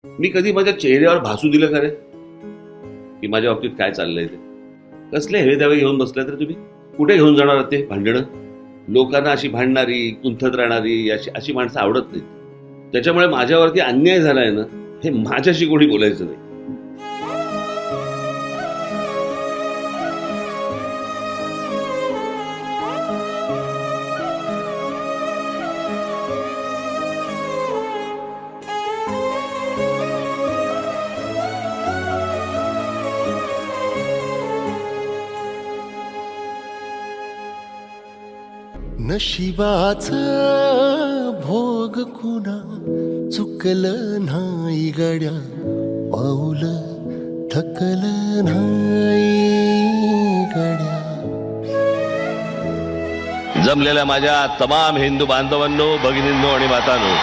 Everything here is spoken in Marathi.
मी कधी माझ्या चेहऱ्यावर भासू दिलं का रे की माझ्या बाबतीत काय चाललंय ते? कसले हेवे दावे घेऊन बसले तर तुम्ही? कुठे घेऊन जाणार आहात ते भांडणं? लोकांना अशी भांडणारी कुंथत राहणारी अशी अशी माणसं आवडत नाहीत. त्याच्यामुळे माझ्यावरती अन्याय झालाय ना, हे माझ्याशी कोणी बोलायचं नाही. नशिबाचा भोग कुणा चुकलं नाही गड्या, पाऊल थकलं नाही गड्या. जमलेल्या माझ्या तमाम हिंदू बांधवांनो, भगिनींनो आणि मातांनो,